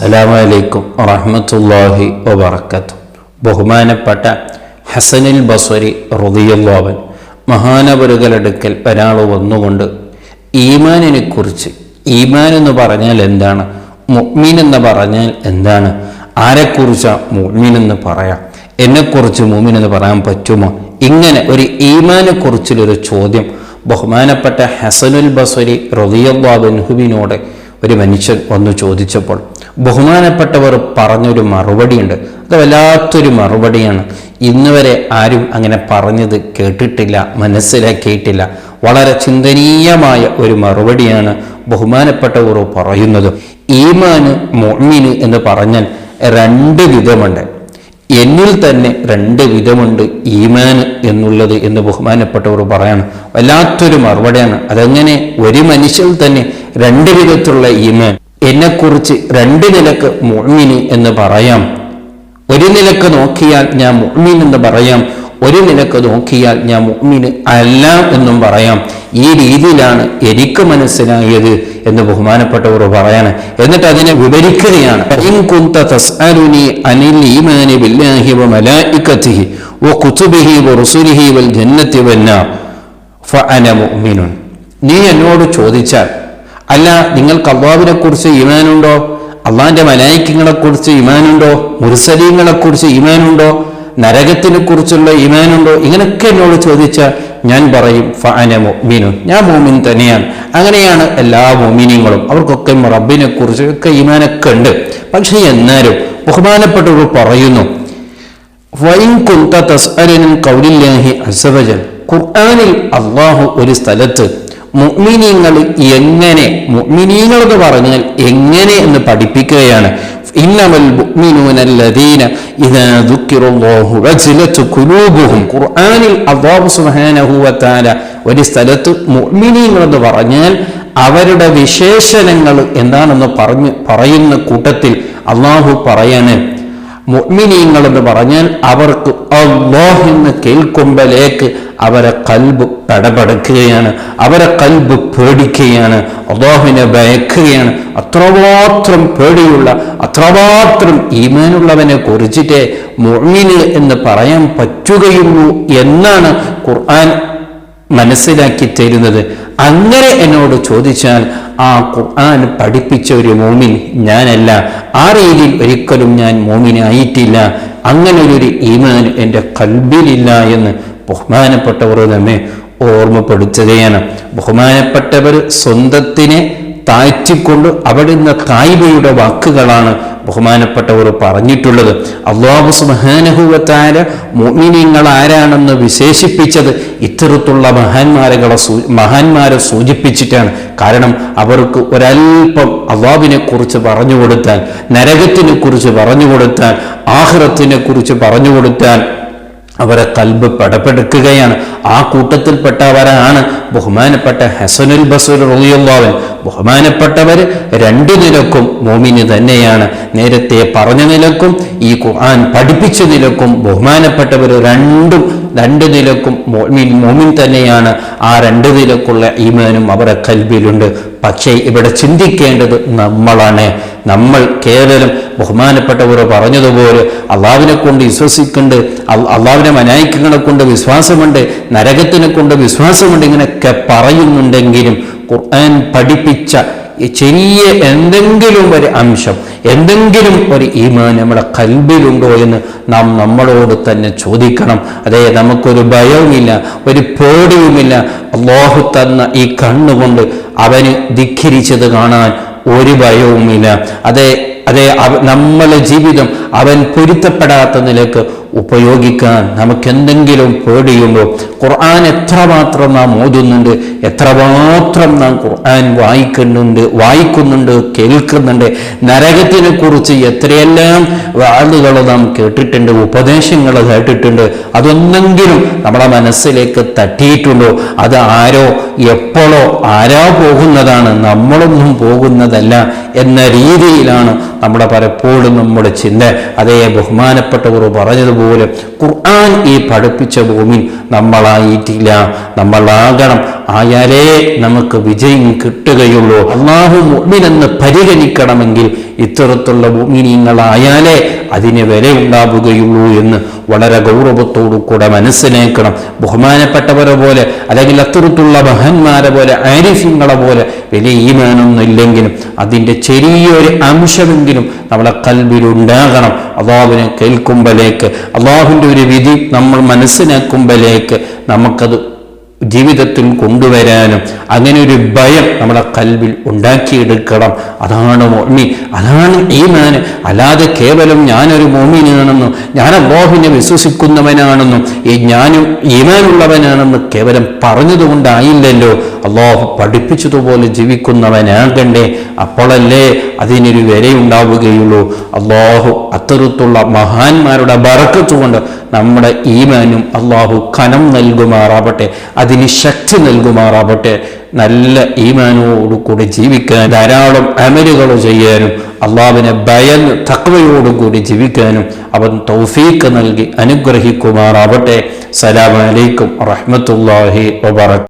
അസ്സലാമു അലൈക്കും വറഹ്മത്തുള്ളാഹി വബറകാതുഹു. ബഹുമാനപ്പെട്ട ഹസനുൽ ബസ്രി റളിയല്ലാഹു അൻഹു മഹാനവറുകളടുക്കൽ ഒരാൾ വന്നുകൊണ്ട് ഈമാനിനെ കുറിച്ച്, ഈമാൻ എന്ന് പറഞ്ഞാൽ എന്താണ്, മുഅ്മിൻ എന്ന് പറഞ്ഞാൽ എന്താണ്, ആരെക്കുറിച്ചാണ് മുഅ്മിൻ എന്ന് പറയാം, എന്നെക്കുറിച്ച് മുഅ്മിൻ എന്ന് പറയാൻ പറ്റുമോ, ഇങ്ങനെ ഒരു ഈമാനെ കുറിച്ചുള്ളൊരു ചോദ്യം ബഹുമാനപ്പെട്ട ഹസനുൽ ബസ്രി റളിയല്ലാഹു അൻഹുവിനോട് ഒരു മനുഷ്യൻ വന്നു ചോദിച്ചപ്പോൾ ബഹുമാനപ്പെട്ടവർ പറഞ്ഞൊരു മറുപടിയുണ്ട്. അത് വല്ലാത്തൊരു മറുപടിയാണ്. ഇന്ന് വരെ ആരും അങ്ങനെ പറഞ്ഞത് കേട്ടിട്ടില്ല, മനസ്സിലാക്കിയിട്ടില്ല. വളരെ ചിന്തനീയമായ ഒരു മറുപടിയാണ് ബഹുമാനപ്പെട്ടവർ പറയുന്നത്. ഈമാന് മുഅ്മിന് എന്ന് പറഞ്ഞാൽ രണ്ട് വിധമുണ്ട്. എന്നിൽ തന്നെ രണ്ട് വിധമുണ്ട് ഈമാൻ എന്നുള്ളത് എന്ന് ബഹുമാനപ്പെട്ടവർ പറയാണ്. വല്ലാത്തൊരു മറുപടിയാണ്. അതെങ്ങനെ ഒരു മനുഷ്യൽ തന്നെ രണ്ട് വിധത്തിലുള്ള ഈമാൻ, എന്നെക്കുറിച്ച് രണ്ട് നിലക്ക് മുഅ്മിൻ എന്ന് പറയാം. ഒരു നിലക്ക് നോക്കിയാൽ ഞാൻ മുഅ്മിൻ എന്ന് പറയാം, ഒരു നിലക്ക് നോക്കിയാൽ ഞാൻ മുഅ്മിൻ അല്ല എന്നും പറയാം. ഈ രീതിയിലാണ് എനിക്ക് മനസ്സിലായത് എന്ന് ബഹുമാനപ്പെട്ടവർ പറയാണ്. എന്നിട്ട് അതിനെ വിവരിക്കുകയാണ്. ഇൻ കുന്ത തസ്അലുനി അനിൽ ഈമാനി ബില്ലാഹി വ മലായികതിഹി വ കുതുബിഹി വ റുസുലിഹി വൽ ജന്നതി വന്നാർ ഫഅന മുഅ്മിനുൻ. നീ എന്നോട് ചോദിച്ചാൽ, അല്ല നിങ്ങൾക്ക് അല്ലാഹുവിനെ കുറിച്ച് ഈമാനുണ്ടോ, അള്ളാഹിന്റെ മലായികകളെ കുറിച്ച് ഈമാനുണ്ടോ, മുർസലീങ്ങളെ കുറിച്ച് ഈമാനുണ്ടോ, നരകത്തിനെ കുറിച്ചുള്ള ഈമാനുണ്ടോ, ഇങ്ങനെയൊക്കെ എന്നോട് ചോദിച്ചാൽ ഞാൻ പറയും ഫഅന മുഅ്മിനുൻ, ഞാൻ മുഅ്മിൻ തന്നെയാണ്. അങ്ങനെയാണ് എല്ലാ മുഅ്മിനീങ്ങളും. അവർക്കൊക്കെ റബ്ബിനെ കുറിച്ച് ഒക്കെ ഈമാനൊക്കെ ഉണ്ട്. പക്ഷേ എന്നാലും ബഹുമാനപ്പെട്ടവർ പറയുന്നു, വഇൻ കുന്ത തസ്അലുൻ ഖൗലില്ലാഹി അസ്സ വജൽ, ഖുർആനിൽ അല്ലാഹു ഒരു സ്ഥലത്ത് മുഅ്മിനീങ്ങൾ എങ്ങനെ, മുഅ്മിനീങ്ങൾ എന്ന് പറഞ്ഞാൽ എങ്ങനെ എന്ന് പഠിപ്പിക്കുകയാണ്. ഇന്നമൽ മുഅ്മിനൂന അല്ലദീന ഇദാ ദുക്കിറല്ലാഹു വജിലത് ഖുലൂബുഹും. ഖുർആനിൽ അല്ലാഹു സുബ്ഹാനഹു വ തആല ഒരു സ്ഥലത്ത് മുഅ്മിനീങ്ങൾ എന്ന് പറഞ്ഞാൽ അവരുടെ വിശേഷണങ്ങൾ എന്താണെന്ന് പറയുന്ന കൂട്ടത്തിൽ അല്ലാഹു പറയാണ്, മുഅ്മിനീങ്ങൾ എന്ന് പറഞ്ഞാൽ അവർക്ക് അല്ലാഹ് എന്ന് കേൾക്കുമ്പോഴേക്ക് അവരെ കൽബ് പടപടക്കുകയാണ്, അവരെ കൽബ് പേടിക്കുകയാണ്, അല്ലാഹുവിനെ ഭയക്കുകയാണ്. അത്രമാത്രം പേടിയുള്ള, അത്രമാത്രം ഈമാനുള്ളവനെ കുറിച്ചിട്ടേ മുഅ്മിന് എന്ന് പറയാൻ പറ്റുകയുള്ളൂ എന്നാണ് ഖുർആൻ മനസ്സിലാക്കി തരുന്നത്. അങ്ങനെ എന്നോട് ചോദിച്ചാൽ ആ ഖുർആൻ പഠിപ്പിച്ച ഒരു മോമിൻ ഞാനല്ല. ആ രീതിയിൽ ഒരിക്കലും ഞാൻ മോമിനായിട്ടില്ല. അങ്ങനെ ഒരു ഈമാൻ എൻ്റെ കൽബിലില്ല എന്ന് ബഹുമാനപ്പെട്ടവർ നമ്മെ ഓർമ്മപ്പെടുത്തുകയാണ്. ബഹുമാനപ്പെട്ടവർ സ്വന്തത്തിനെ താഴ്ത്തിക്കൊണ്ട് അവിടുന്ന് തായ്ബയുടെ വാക്കുകളാണ് ബഹുമാനപ്പെട്ടവർ പറഞ്ഞിട്ടുള്ളത്. അല്ലാഹു സുബ്ഹാനഹു വ തആല മുഅ്മിനീങ്ങൾ ആരാണെന്ന് വിശേഷിപ്പിച്ചത് ഇത്തരത്തിലുള്ള മഹാന്മാരെ സൂചിപ്പിച്ചിട്ടാണ്. കാരണം അവർക്ക് ഒരൽപ്പം അല്ലാഹുവിനെ കുറിച്ച് പറഞ്ഞു കൊടുത്താൽ, നരകത്തിനെ കുറിച്ച് പറഞ്ഞു കൊടുത്താൽ, ആഖിറത്തിനെ കുറിച്ച് പറഞ്ഞു കൊടുത്താൽ അവരെ കൽബ് പടപെടുക്കുകയാണ്. ആ കൂട്ടത്തിൽപ്പെട്ടവരാണ് ബഹുമാനപ്പെട്ട ഹസനുൽ ബസ്രി റളിയല്ലാഹു അൻഹു. ബഹുമാനപ്പെട്ടവർ രണ്ട് നിലക്കും മുഅ്മിന് തന്നെയാണ്. നേരത്തെ പറഞ്ഞ നിലക്കും ഈ ഖുർആൻ പഠിപ്പിച്ച നിലക്കും ബഹുമാനപ്പെട്ടവർ രണ്ട് നിലക്കും മുഅ്മിൻ തന്നെയാണ്. ആ രണ്ട് നിലക്കുള്ള ഈമാനും അവരുടെ കൽബിലുണ്ട്. പക്ഷേ ഇവിടെ ചിന്തിക്കേണ്ടത് നമ്മളാണ്. നമ്മൾ കേവലം ബഹുമാനപ്പെട്ടവർ പറഞ്ഞതുപോലെ അള്ളാഹുവിനെ കൊണ്ട് വിശ്വസിക്കുന്നുണ്ട്, അള്ളാഹുവിന്റെ മലായികകളെ കൊണ്ട് വിശ്വാസമുണ്ട്, നരകത്തിനെ കൊണ്ട് വിശ്വാസമുണ്ട്, ഇങ്ങനെയൊക്കെ പറയുന്നുണ്ടെങ്കിലും ഖുർആൻ പഠിപ്പിച്ച ചെറിയ എന്തെങ്കിലും ഒരു അംശം, എന്തെങ്കിലും ഒരു ഈമാൻ നമ്മുടെ കൽബിലുണ്ടോ എന്ന് നാം നമ്മളോട് തന്നെ ചോദിക്കണം. അതേ, നമുക്കൊരു ഭയവുമില്ല, ഒരു പേടിയുമില്ല. അല്ലാഹു തന്ന ഈ കണ്ണുകൊണ്ട് അവന് ധിക്കരിച്ചത് കാണാൻ ഒരു ഭയവുമില്ല. അതേ, നമ്മളെ ജീവിതം അവൻ പൊരുത്തപ്പെടാത്ത നിലക്ക് ഉപയോഗിക്കാൻ നമുക്കെന്തെങ്കിലും പേടിയുണ്ടോ? ഖുർആൻ എത്രമാത്രം നാം ഓതുന്നുണ്ട്, എത്രമാത്രം നാം ഖുർആൻ വായിക്കുന്നുണ്ട്, കേൾക്കുന്നുണ്ട്. നരകത്തിനെ കുറിച്ച് എത്രയെല്ലാം വാളുകൾ നാം കേട്ടിട്ടുണ്ട്, ഉപദേശങ്ങൾ കേട്ടിട്ടുണ്ട്. അതൊന്നെങ്കിലും നമ്മുടെ മനസ്സിലേക്ക് തട്ടിയിട്ടുണ്ടോ? അത് ആരോ എപ്പോഴോ ആരാ പോകുന്നതാണ്, നമ്മളൊന്നും പോകുന്നതല്ല എന്ന രീതിയിലാണ് നമ്മുടെ പലപ്പോഴും നമ്മുടെ ചിന്ത. അതേ, ബഹുമാനപ്പെട്ടവർ പറഞ്ഞതുപോലെ പറഞ്ഞതുപോലെ ഖുർആൻ ഈ പഠിപ്പിച്ച മുഅ്മിൻ നമ്മളായിട്ടില്ല. നമ്മളാകണം. ആയാലേ നമുക്ക് വിജയം കിട്ടുകയുള്ളൂ. അല്ലാഹു മുഅ്മിൻ എന്ന് പരിഗണിക്കണമെങ്കിൽ ഇത്തരത്തിലുള്ള മുഅ്മിനീങ്ങളായാലേ അതിന് വിലയുണ്ടാവുകയുള്ളൂ എന്ന് വളരെ ഗൗരവത്തോടു കൂടെ മനസ്സിലാക്കണം. ബഹുമാനപ്പെട്ടവരെ പോലെ അല്ലെങ്കിൽ അത്തരത്തിലുള്ള മഹാന്മാരെ പോലെ ആരിഫീങ്ങളെ പോലെ വലിയ ഈമാനൊന്നും ഇല്ലെങ്കിലും അതിൻ്റെ ചെറിയൊരു അംശമെങ്കിലും നമ്മളെ ഖൽബിലുണ്ടാകണം. അല്ലാഹുവിനെ കേൾക്കുമ്പോഴേക്ക്, അല്ലാഹുവിൻ്റെ ഒരു വിധി നമ്മൾ മനസ്സിലാക്കുമ്പോഴേക്ക് നമുക്കത് ജീവിതത്തിൽ കൊണ്ടുവരാനും അങ്ങനെ ഒരു ഭയം നമ്മുടെ ഖൽബിൽ ഉണ്ടാക്കിയെടുക്കണം. അതാണ് മുഅ്മിൻ, അതാണ് ഈമാൻ. അല്ലാതെ കേവലം ഞാനൊരു മുഅ്മിനാണെന്നും ഞാൻ അല്ലാഹുവിനെ വിശ്വസിക്കുന്നവനാണെന്നും ഞാനും ഈമാനുള്ളവനാണെന്ന് കേവലം പറഞ്ഞതുകൊണ്ടായില്ലല്ലോ. അല്ലാഹു പഠിപ്പിച്ചതുപോലെ ജീവിക്കുന്നവനാകണ്ടേ. അപ്പോഴല്ലേ അതിനൊരു വിലയുണ്ടാവുകയുള്ളൂ. അല്ലാഹു അത്തരത്തുള്ള മഹാന്മാരുടെ ബറക്കത്ത് കൊണ്ട് നമ്മുടെ ഈമാനും അല്ലാഹു കനം നൽകുമാറാവട്ടെ, അതിന് ശക്തി നൽകുമാറാവട്ടെ. നല്ല ഈമാനോടുകൂടി ജീവിക്കാൻ, ധാരാളം അമലുകൾ ചെയ്യാനും, അള്ളാഹുവിനെ ഭയന്ന് തഖ്വയോടുകൂടി ജീവിക്കാനും അവൻ തൗഫീഖ് നൽകി അനുഗ്രഹിക്കുമാറാവട്ടെ. സലാമു അലൈക്കും വറഹ്മത്തുള്ളാഹി വബറകാതുഹു.